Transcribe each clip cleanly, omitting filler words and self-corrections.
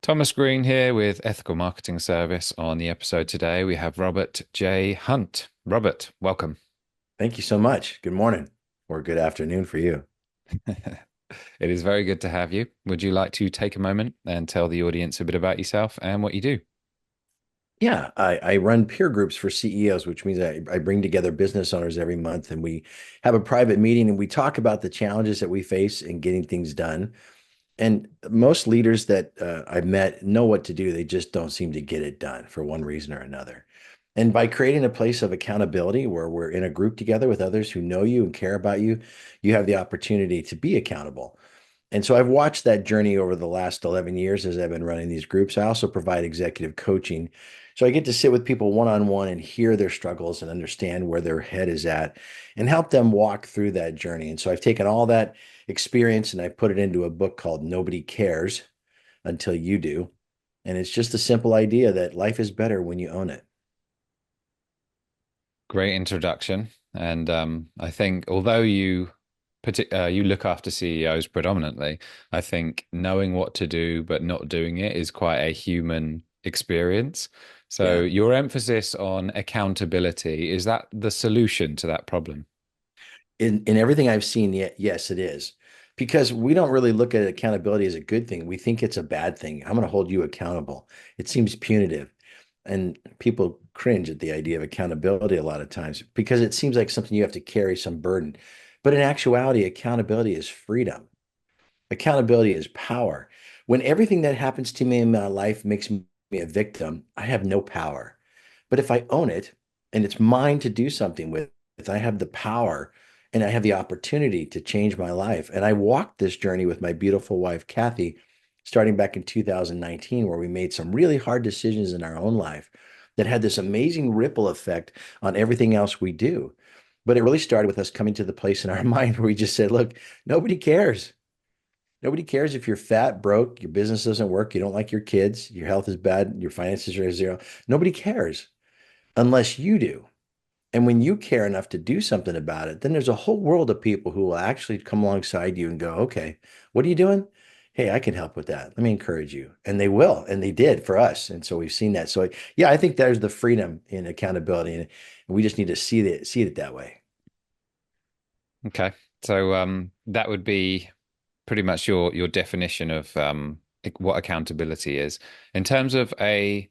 Thomas Green here with Ethical Marketing Service. On the episode today, we have Robert J. Hunt. Robert, welcome. Thank you so much. Good morning or good afternoon for you. It is very good to have you. Would you like to take a moment and tell the audience a bit about yourself and what you do? Yeah, I run peer groups for CEOs, which means I bring together business owners every month and we have a private meeting and we talk about the challenges that we face in getting things done. And most leaders that I've met know what to do. They just don't seem to get it done for one reason or another. And by creating a place of accountability where we're in a group together with others who know you and care about you, you have the opportunity to be accountable. And so I've watched that journey over the last 11 years as I've been running these groups. I also provide executive coaching. So I get to sit with people one on one and hear their struggles and understand where their head is at and help them walk through that journey. And so I've taken all that experience and I put it into a book called Nobody Cares Until You Do. And it's just a simple idea that life is better when you own it. Great introduction. And I think although you look after CEOs predominantly, I think knowing what to do but not doing it is quite a human experience. So Yeah. your emphasis on accountability, is that the solution to that problem? In everything I've seen, yes, it is. Because we don't really look at accountability as a good thing. We think it's a bad thing. I'm going to hold you accountable. It seems punitive. And people cringe at the idea of accountability a lot of times because it seems like something you have to carry some burden. But in actuality, accountability is freedom. Accountability is power. When everything that happens to me in my life makes me a victim, I have no power. But if I own it and it's mine to do something with, I have the power and I have the opportunity to change my life. And I walked this journey with my beautiful wife, Kathy, starting back in 2019, where we made some really hard decisions in our own life that had this amazing ripple effect on everything else we do. But it really started with us coming to the place in our mind where we just said, look, nobody cares. Nobody cares if you're fat, broke, your business doesn't work, you don't like your kids, your health is bad, your finances are zero. Nobody cares unless you do. And when you care enough to do something about it, then there's a whole world of people who will actually come alongside you and go, okay, what are you doing? Hey, I can help with that. Let me encourage you. And they will. And they did for us. And so we've seen that. So yeah, I think there's the freedom in accountability. And we just need to see it that way. Okay. So that would be pretty much your definition of what accountability is. In terms of a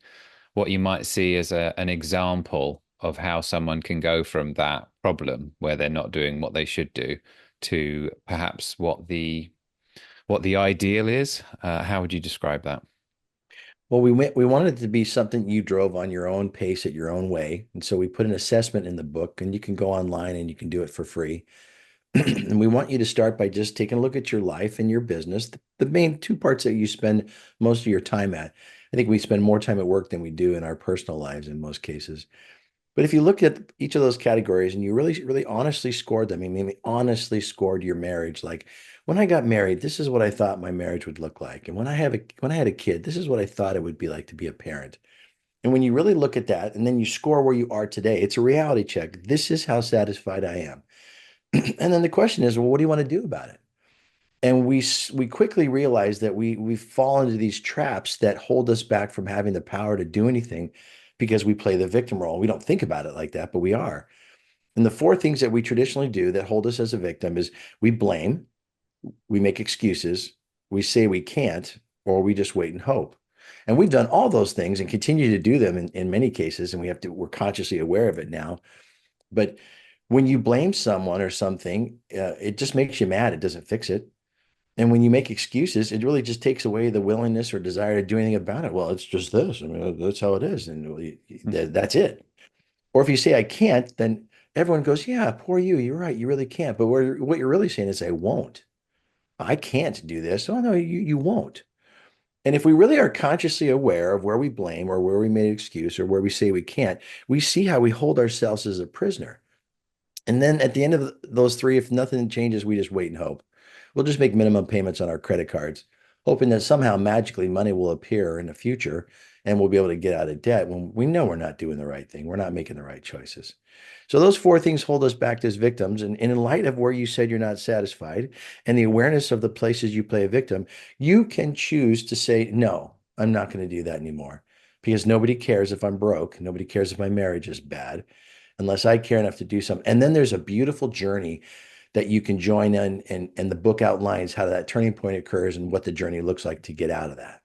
what you might see as an example of how someone can go from that problem where they're not doing what they should do to perhaps what the ideal is, how would you describe that? Well, we wanted it to be something you drove on your own pace at your own way. And so we put an assessment in the book and you can go online and you can do it for free. And we want you to start by just taking a look at your life and your business, the main two parts that you spend most of your time at. I think we spend more time at work than we do in our personal lives in most cases. But if you look at each of those categories and you really honestly scored them, I mean, honestly scored your marriage, like when I got married, this is what I thought my marriage would look like. And when I had a kid, this is what I thought it would be like to be a parent. And when you really look at that and then you score where you are today, it's a reality check. This is how satisfied I am. And then the question is, well, what do you want to do about it? And we quickly realize that we fall into these traps that hold us back from having the power to do anything because we play the victim role. We don't think about it like that, but we are. And the four things that we traditionally do that hold us as a victim is we blame, we make excuses, we say we can't, or we just wait and hope. And we've done all those things and continue to do them in many cases, and we're consciously aware of it now. But when you blame someone or something, it just makes you mad. It doesn't fix it. And when you make excuses, it really just takes away the willingness or desire to do anything about it. Well, it's just this. I mean, that's how it is. And that's it. Or if you say, I can't, then everyone goes, yeah, poor you. You're right. You really can't. But what you're really saying is, I won't. I can't do this. Oh, no, you won't. And if we really are consciously aware of where we blame or where we made an excuse or where we say we can't, we see how we hold ourselves as a prisoner. And then at the end of those three, if nothing changes, we just wait and hope. We'll just make minimum payments on our credit cards, hoping that somehow magically money will appear in the future and we'll be able to get out of debt when we know we're not doing the right thing. We're not making the right choices. So those four things hold us back as victims. And in light of where you said you're not satisfied and the awareness of the places you play a victim, you can choose to say no. I'm not going to do that anymore because nobody cares if I'm broke. Nobody cares if my marriage is bad unless I care enough to do something. And then there's a beautiful journey that you can join in, and the book outlines how that turning point occurs and what the journey looks like to get out of that.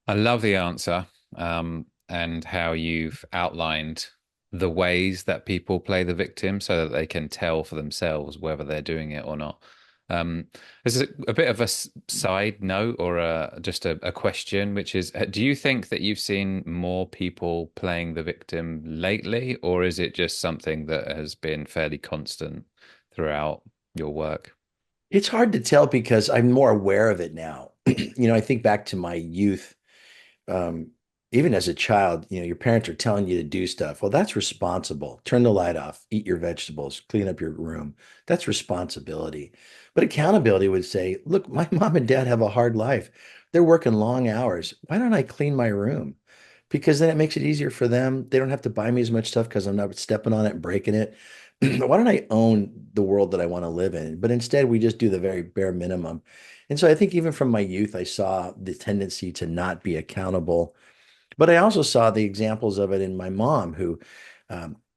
I love the answer, and how you've outlined the ways that people play the victim so that they can tell for themselves whether they're doing it or not. This is a bit of a side note or just a question, which is, do you think that you've seen more people playing the victim lately, or is it just something that has been fairly constant throughout your work? It's hard to tell because I'm more aware of it now. I think back to my youth. um, Even as a child, your parents are telling you to do stuff. Well, that's responsible. Turn the light off, eat your vegetables, clean up your room. That's responsibility. But accountability would say, look, my mom and dad have a hard life. They're working long hours. Why don't I clean my room? Because then it makes it easier for them. They don't have to buy me as much stuff because I'm not stepping on it and breaking it. Why don't I own the world that I want to live in? But instead, we just do the very bare minimum. And so I think even from my youth, I saw the tendency to not be accountable. But I also saw the examples of it in my mom, who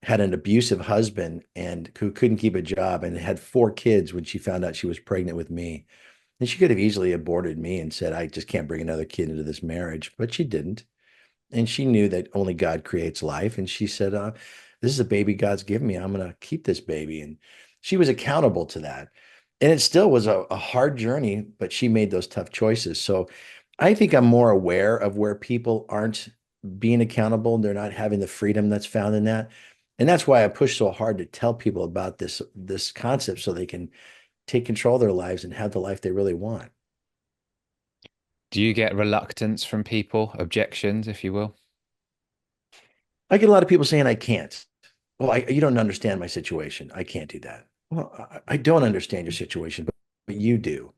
had an abusive husband and who couldn't keep a job and had 4 kids when she found out she was pregnant with me. And she could have easily aborted me and said, I just can't bring another kid into this marriage. But she didn't. And she knew that only God creates life. And she said, this is a baby God's given me. I'm going to keep this baby. And she was accountable to that. And it still was a hard journey, but she made those tough choices. So I think I'm more aware of where people aren't being accountable. They're not having the freedom that's found in that. And that's why I push so hard to tell people about this concept so they can take control of their lives and have the life they really want. Do you get reluctance from people, objections, if you will? I get a lot of people saying I can't. Well, you don't understand my situation. I can't do that. Well, I don't understand your situation, but you do.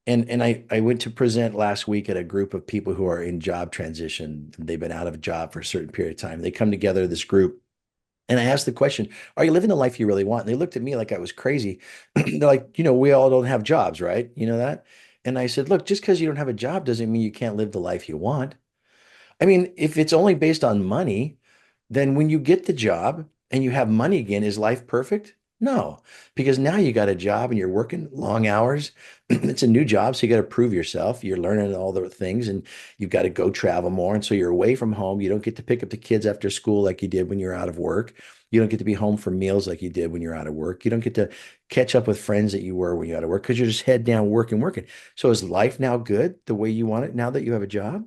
And I went to present last week at a group of people who are in job transition. They've been out of a job for a certain period of time. They come together, this group, and I asked the question, are you living the life you really want? And they looked at me like I was crazy. They're like, we all don't have jobs, right? You know that? And I said, look, just because you don't have a job doesn't mean you can't live the life you want. I mean, if it's only based on money, then when you get the job and you have money again, is life perfect? No, because now you got a job and you're working long hours. It's a new job, so you got to prove yourself. You're learning all the things and you've got to go travel more. And so you're away from home. You don't get to pick up the kids after school like you did when you're out of work. You don't get to be home for meals like you did when you're out of work. You don't get to catch up with friends that you were when you're out of work because you're just head down working, working. So is life now good the way you want it now that you have a job?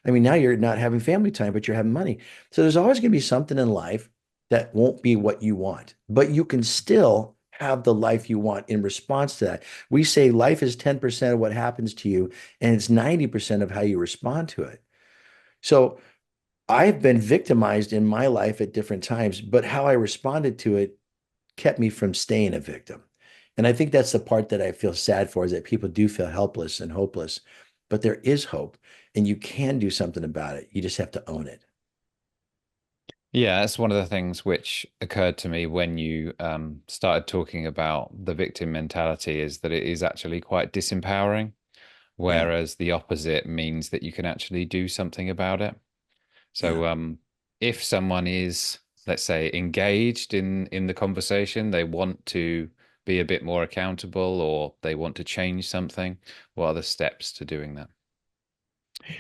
I mean, now you're not having family time, but you're having money. So there's always going to be something in life that won't be what you want, but you can still have the life you want in response to that. We say life is 10% of what happens to you, and it's 90% of how you respond to it. So I've been victimized in my life at different times, but how I responded to it kept me from staying a victim. And I think that's the part that I feel sad for, is that people do feel helpless and hopeless, but there is hope and you can do something about it. You just have to own it. Yeah, that's one of the things which occurred to me when you started talking about the victim mentality is that it is actually quite disempowering, Yeah. whereas the opposite means that you can actually do something about it. Yeah. So, if someone is, let's say, engaged in the conversation, they want to be a bit more accountable or they want to change something, what are the steps to doing that?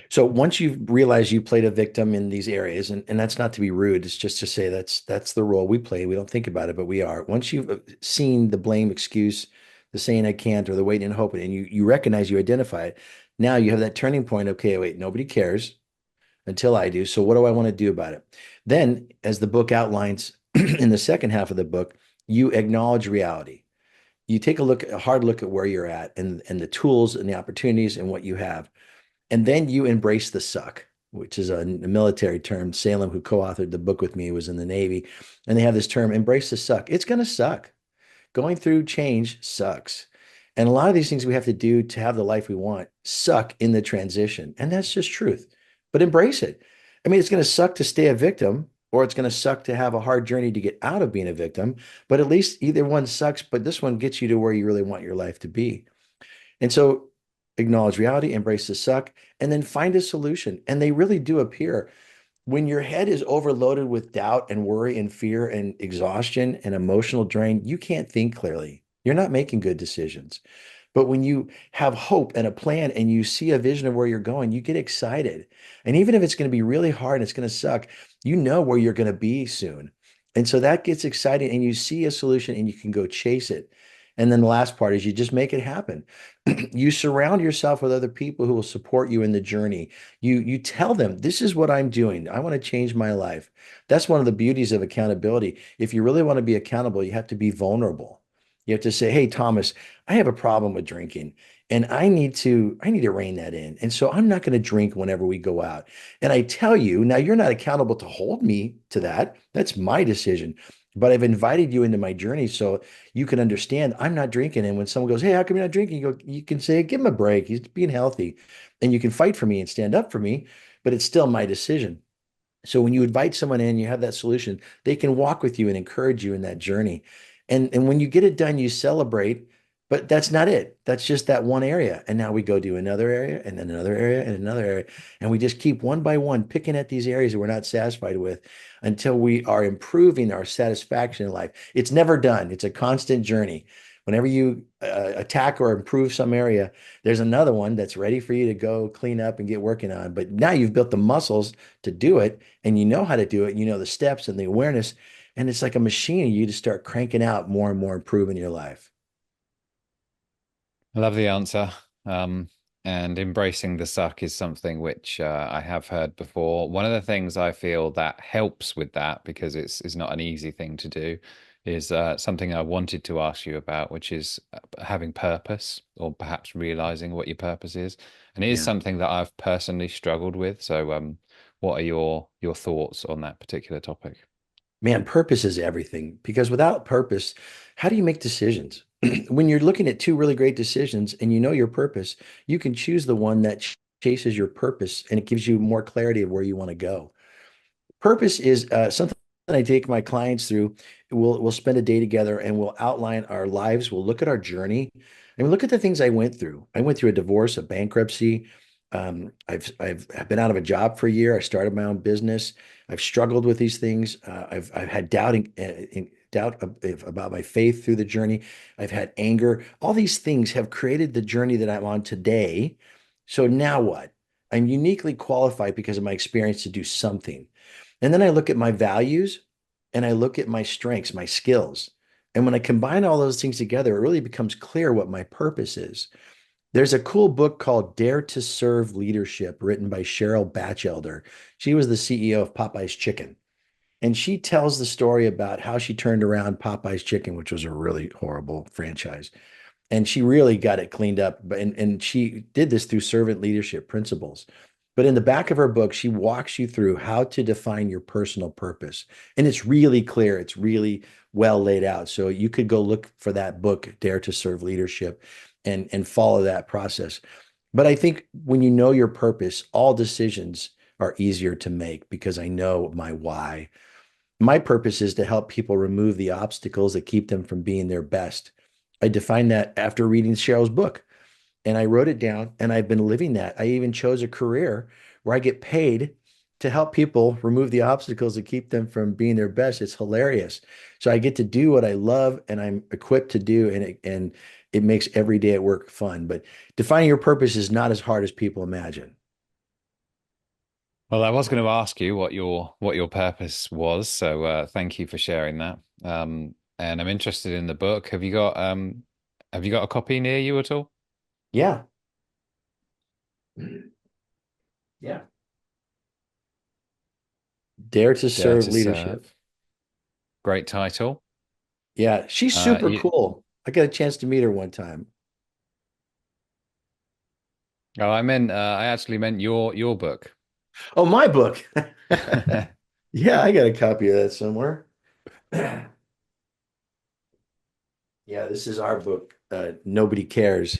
So once you realize you played a victim in these areas, and that's not to be rude, it's just to say that's the role we play. We don't think about it, but we are. Once you've seen the blame, excuse, the saying I can't, or the waiting and hoping, and you recognize, you identify it, now you have that turning point. Okay, wait, nobody cares until I do. So what do I want to do about it? Then, as the book outlines in the second half of the book, you acknowledge reality. You take a hard look at where you're at and the tools and the opportunities and what you have. And then you embrace the suck, which is a military term. Salem, who co-authored the book with me, was in the Navy, and they have this term, embrace the suck. It's going to suck. Going through change sucks. And a lot of these things we have to do to have the life we want suck in the transition. And that's just truth. But embrace it. I mean, it's going to suck to stay a victim, or it's going to suck to have a hard journey to get out of being a victim. But at least either one sucks, but this one gets you to where you really want your life to be. And so acknowledge reality, embrace the suck, and then find a solution. And they really do appear. When your head is overloaded with doubt and worry and fear and exhaustion and emotional drain, you can't think clearly. You're not making good decisions. But when you have hope and a plan and you see a vision of where you're going, you get excited. And even if it's going to be really hard and it's going to suck, you know where you're going to be soon. And so that gets exciting and you see a solution and you can go chase it. And then the last part is you just make it happen. You surround yourself with other people who will support you in the journey. You tell them, this is what I'm doing. I want to change my life. That's one of the beauties of accountability. If you really want to be accountable, you have to be vulnerable. You have to say, hey, Thomas, I have a problem with drinking and I need to rein that in. And so I'm not going to drink whenever we go out. And I tell you, now you're not accountable to hold me to that. That's my decision. But I've invited you into my journey so you can understand I'm not drinking. And when someone goes, hey, how come you're not drinking? You can say, give him a break. He's being healthy. And you can fight for me and stand up for me, but it's still my decision. So when you invite someone in, you have that solution, they can walk with you and encourage you in that journey. And when you get it done, you celebrate, but that's not it. That's just that one area. And now we go do another area and then another area and another area. And we just keep one by one picking at these areas that we're not satisfied with until we are improving our satisfaction in life. It's never done. It's a constant journey. Whenever you attack or improve some area, there's another one that's ready for you to go clean up and get working on. But now you've built the muscles to do it and you know how to do it. You know the steps and the awareness. And it's like a machine. You just start cranking out more and more improving your life. I love the answer. Um, and embracing the suck is something which I have heard before. One of the things I feel that helps with that, because it's not an easy thing to do, is something I wanted to ask you about, which is having purpose, or perhaps realizing what your purpose is. And it is Yeah. something that I've personally struggled with. So, what are your thoughts on that particular topic? Man, purpose is everything because without purpose, how do you make decisions? When you're looking at two really great decisions and you know your purpose, you can choose the one that chases your purpose and it gives you more clarity of where you want to go. Purpose is something that I take my clients through. We'll spend a day together and we'll outline our lives. We'll look at our journey and look at the things I went through. I went through a divorce, a bankruptcy. I've been out of a job for a year. I started my own business. I've struggled with these things. I've had doubt about my faith through the journey. I've had anger. All these things have created the journey that I'm on today. So now what? I'm uniquely qualified because of my experience to do something. And then I look at my values and I look at my strengths, my skills. And when I combine all those things together, it really becomes clear what my purpose is. There's a cool book called Dare to Serve Leadership, written by Cheryl Batchelder. She was the CEO of Popeye's Chicken. And she tells the story about how she turned around Popeye's Chicken, which was a really horrible franchise. And she really got it cleaned up. And she did this through servant leadership principles. But in the back of her book, she walks you through how to define your personal purpose. And it's really clear, it's really well laid out. So you could go look for that book, Dare to Serve Leadership, and follow that process. But I think when you know your purpose, all decisions are easier to make because I know my why. My purpose is to help people remove the obstacles that keep them from being their best. I defined that after reading Cheryl's book and I wrote it down and I've been living that. I even chose a career where I get paid to help people remove the obstacles that keep them from being their best. It's hilarious. So I get to do what I love and I'm equipped to do and it makes every day at work fun. But defining your purpose is not as hard as people imagine. Well, I was going to ask you what your purpose was, so thank you for sharing that. And I'm interested in the book. Have you got a copy near you at all? Yeah. Yeah. Dare to Dare serve to leadership. Serve. Great title. Yeah, she's super You, cool. I got a chance to meet her one time. oh, I actually meant your book. Oh, my book. Yeah, I got a copy of that somewhere. Yeah, this is our book. Nobody cares.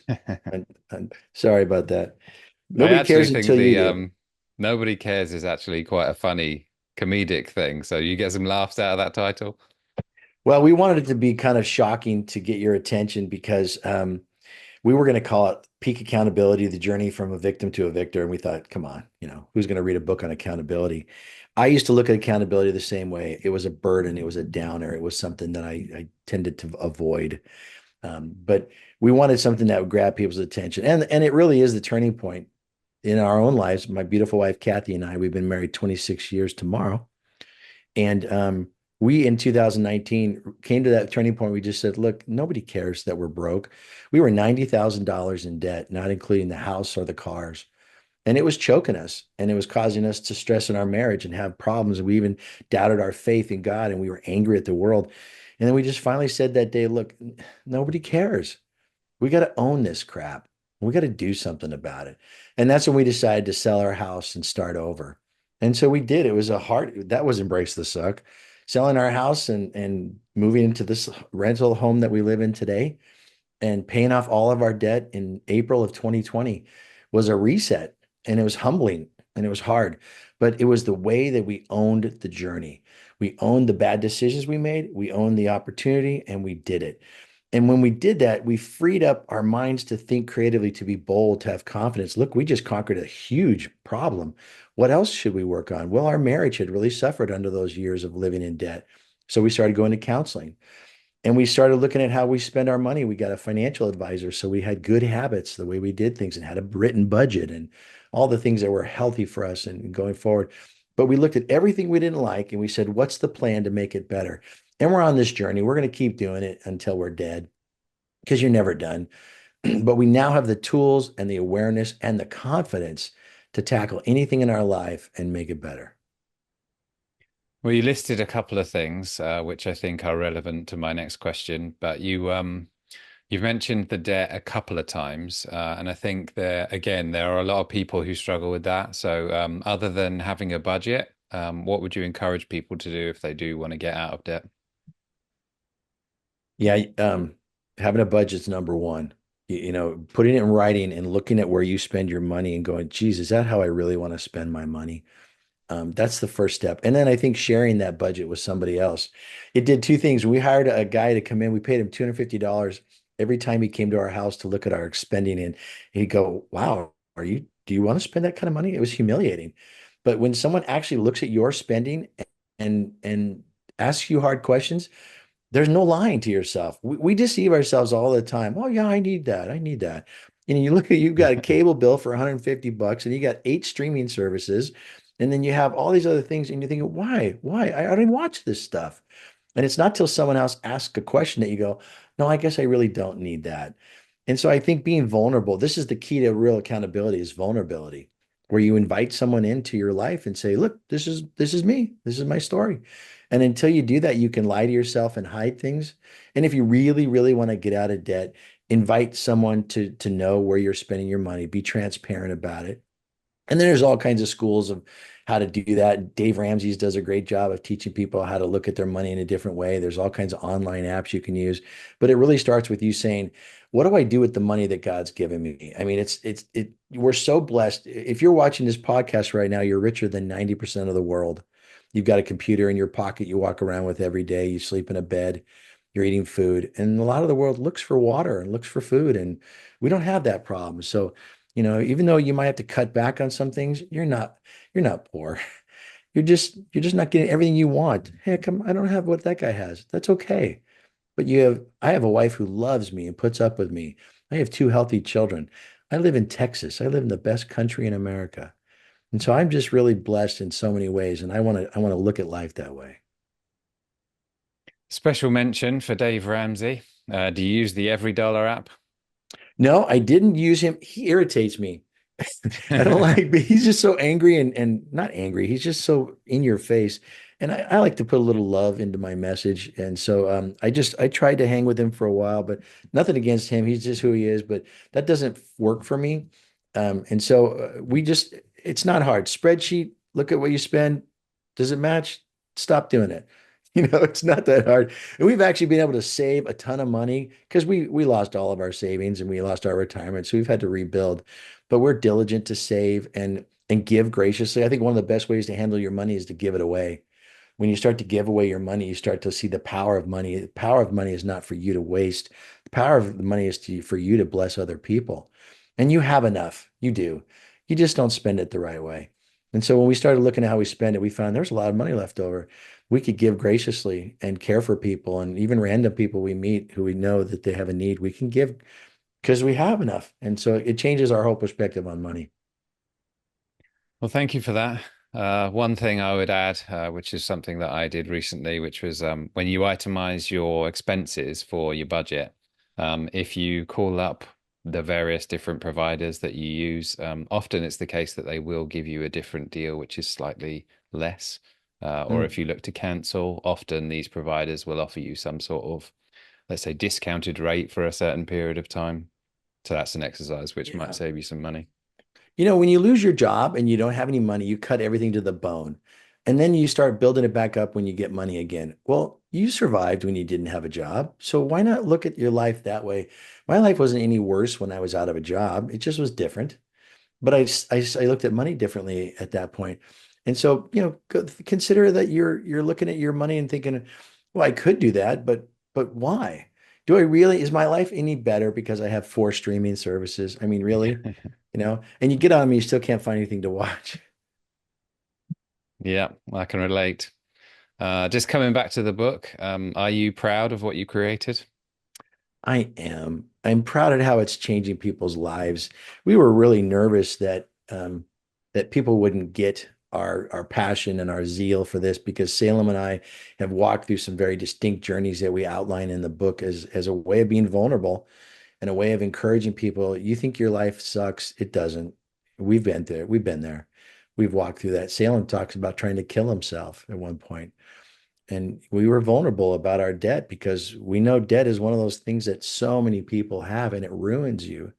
I'm sorry about that. I Nobody actually cares think until you the do. Nobody Cares is actually quite a funny comedic thing. So you get some laughs out of that title. Well, we wanted it to be kind of shocking to get your attention because we were going to call it Peak Accountability, the journey from a victim to a victor. And we thought, come on, who's going to read a book on accountability? I used to look at accountability the same way. It was a burden, it was a downer, it was something that I tended to avoid. But we wanted something that would grab people's attention. And it really is the turning point in our own lives. My beautiful wife, Kathy, and I, we've been married 26 years tomorrow. And we in 2019 came to that turning point. We just said, look, nobody cares that we're broke. We were $90,000 in debt, not including the house or the cars. And it was choking us and it was causing us to stress in our marriage and have problems. And we even doubted our faith in God and we were angry at the world. And then we just finally said that day, look, nobody cares. We got to own this crap. We got to do something about it. And that's when we decided to sell our house and start over. And so we did. It was a hard, that was embrace the suck. Selling our house and moving into this rental home that we live in today and paying off all of our debt in April of 2020 was a reset. And it was humbling and it was hard, but it was the way that we owned the journey. We owned the bad decisions we made, we owned the opportunity, and we did it. And when we did that, we freed up our minds to think creatively, to be bold, to have confidence. Look, we just conquered a huge problem. What else should we work on? Well, our marriage had really suffered under those years of living in debt. So we started going to counseling and we started looking at how we spend our money. We got a financial advisor. So we had good habits, the way we did things, and had a written budget and all the things that were healthy for us and going forward. But we looked at everything we didn't like and we said, what's the plan to make it better? And we're on this journey. We're going to keep doing it until we're dead because you're never done. But we now have the tools and the awareness and the confidence to tackle anything in our life and make it better. Well, you listed a couple of things, which I think are relevant to my next question, but you've mentioned the debt a couple of times, and I think there are a lot of people who struggle with that. So, other than having a budget, what would you encourage people to do if they do want to get out of debt? Yeah, having a budget's number one. Putting it in writing and looking at where you spend your money and going, geez, is that how I really want to spend my money? That's the first step. And then I think sharing that budget with somebody else. It did two things. We hired a guy to come in. We paid him $250 every time he came to our house to look at our spending. And he'd go, wow, do you want to spend that kind of money? It was humiliating. But when someone actually looks at your spending and asks you hard questions, there's no lying to yourself. We deceive ourselves all the time. Oh yeah, I need that. I need that. And you look at you've got a cable bill for 150 bucks and you got 8 streaming services. And then you have all these other things and you think, why? Why? I don't even watch this stuff. And it's not till someone else asks a question that you go, no, I guess I really don't need that. And so I think being vulnerable, this is the key to real accountability is vulnerability, where you invite someone into your life and say, look, this is me. This is my story. And until you do that, you can lie to yourself and hide things. And if you really, really want to get out of debt, invite someone to know where you're spending your money, be transparent about it. And then there's all kinds of schools of how to do that. Dave Ramsey's does a great job of teaching people how to look at their money in a different way. There's all kinds of online apps you can use, but it really starts with you saying, "What do I do with the money that God's given me?" I mean, we're so blessed. If you're watching this podcast right now, you're richer than 90% of the world. You've got a computer in your pocket you walk around with every day. You sleep in a bed, you're eating food, and a lot of the world looks for water and looks for food, and we don't have that problem. So even though you might have to cut back on some things, you're not poor. You're just not getting everything you want. Hey, come, I don't have what that guy has. That's okay. But I have a wife who loves me and puts up with me. I have two healthy children. I live in Texas. I live in the best country in America. And so I'm just really blessed in so many ways. And I want to look at life that way. Special mention for Dave Ramsey. Do you use the Every Dollar app? No, I didn't use him. He irritates me. I don't like, but he's just so angry and not angry. He's just so in your face. And I like to put a little love into my message. And so I tried to hang with him for a while, but nothing against him. He's just who he is. But that doesn't work for me. And so it's not hard. Spreadsheet, look at what you spend. Does it match? Stop doing it. It's not that hard. And we've actually been able to save a ton of money because we lost all of our savings and we lost our retirement. So we've had to rebuild, but we're diligent to save and give graciously. I think one of the best ways to handle your money is to give it away. When you start to give away your money, you start to see the power of money. The power of money is not for you to waste. The power of the money is for you to bless other people. and you have enough. You do. You just don't spend it the right way. And so when we started looking at how we spend it, we found there's a lot of money left over. We could give graciously and care for people, and even random people we meet who we know that they have a need, we can give because we have enough. And so it changes our whole perspective on money. Well, thank you for that. One thing I would add, which is something that I did recently, which was when you itemize your expenses for your budget, if you call up the various different providers that you use, often it's the case that they will give you a different deal, which is slightly less. Or Mm, if you look to cancel, often these providers will offer you some sort of, let's say, discounted rate for a certain period of time. So that's an exercise which might yeah. save you some money. When you lose your job and you don't have any money, you cut everything to the bone. And then you start building it back up when you get money again. Well, you survived when you didn't have a job. So why not look at your life that way? My life wasn't any worse when I was out of a job. It just was different. But I looked at money differently at that point. And so, consider that you're looking at your money and thinking, well, I could do that, but why? Do I really, is my life any better because I have four streaming services? I mean, really? And you get on them, you still can't find anything to watch. Yeah, I can relate. Just coming back to the book, are you proud of what you created? I am. I'm proud at how it's changing people's lives. We were really nervous that people wouldn't get our passion and our zeal for this because Salem and I have walked through some very distinct journeys that we outline in the book as a way of being vulnerable and a way of encouraging people. You think your life sucks? It doesn't. We've been there. We've been there. We've walked through that. Salem talks about trying to kill himself at one point. And we were vulnerable about our debt because we know debt is one of those things that so many people have and it ruins you.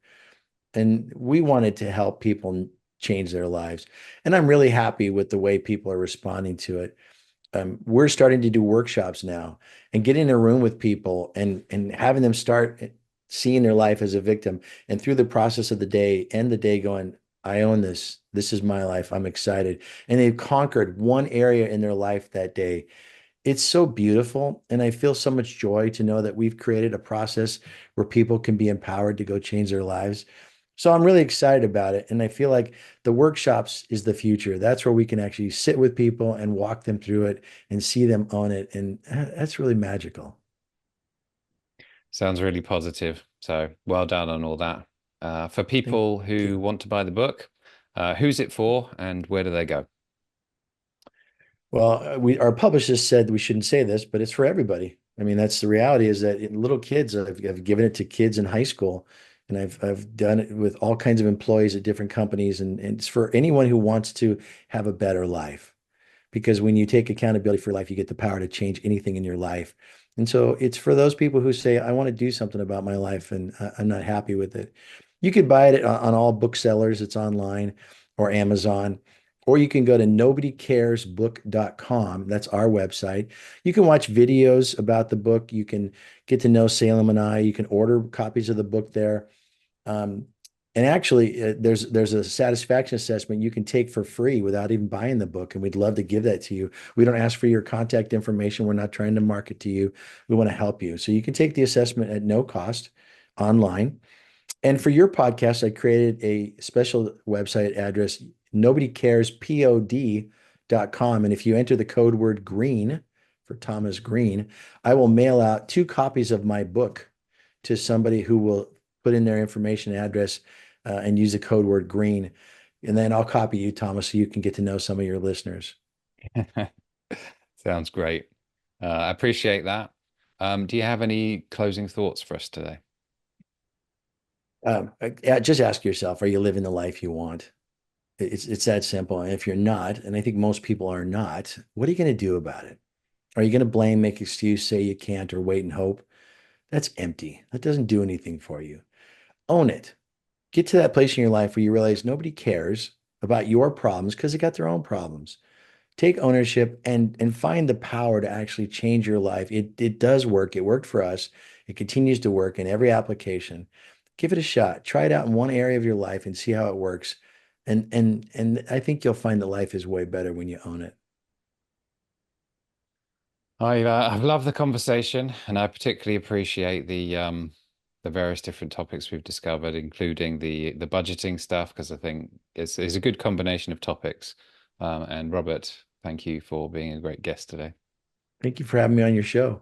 And we wanted to help people change their lives. And I'm really happy with the way people are responding to it. We're starting to do workshops now and get in a room with people and having them start seeing their life as a victim. And through the process of the day, end the day going, I own this. This is my life. I'm excited. And they've conquered one area in their life that day. It's so beautiful. And I feel so much joy to know that we've created a process where people can be empowered to go change their lives. So I'm really excited about it. And I feel like the workshops is the future. That's where we can actually sit with people and walk them through it and see them own it. And that's really magical. Sounds really positive. So well done on all that. For Thank people you. who want to buy the book, who's it for and where do they go? Well, our publicist said we shouldn't say this, but it's for everybody. I mean, that's the reality is that little kids, I've given it to kids in high school, and I've done it with all kinds of employees at different companies, and it's for anyone who wants to have a better life. Because when you take accountability for your life, you get the power to change anything in your life. And so it's for those people who say, I want to do something about my life and I'm not happy with it. You could buy it on all booksellers, it's online or Amazon, or you can go to nobodycaresbook.com. That's our website. You can watch videos about the book. You can get to know Salem and I. You can order copies of the book there. Um, and actually, there's a satisfaction assessment you can take for free without even buying the book, and we'd love to give that to you. We don't ask for your contact information. We're not trying to market to you. We want to help you. So you can take the assessment at no cost online. And for your podcast, I created a special website address, nobodycarespod.com. And if you enter the code word green for Thomas Green, I will mail out 2 copies of my book to somebody who will put in their information address and use the code word green. And then I'll copy you, Thomas, so you can get to know some of your listeners. Sounds great. I appreciate that. Do you have any closing thoughts for us today? Just ask yourself, are you living the life you want? It's that simple. And if you're not, and I think most people are not, what are you going to do about it? Are you going to blame, make excuse, say you can't, or wait and hope? That's empty. That doesn't do anything for you. Own it. Get to that place in your life where you realize nobody cares about your problems because they got their own problems. Take ownership and find the power to actually change your life. It does work. It worked for us. It continues to work in every application. Give it a shot. Try it out in one area of your life and see how it works. And I think you'll find that life is way better when you own it. I've loved the conversation, and I particularly appreciate the the various different topics we've discovered, including the budgeting stuff, because I think it's a good combination of topics. And Robert, thank you for being a great guest today. Thank you for having me on your show.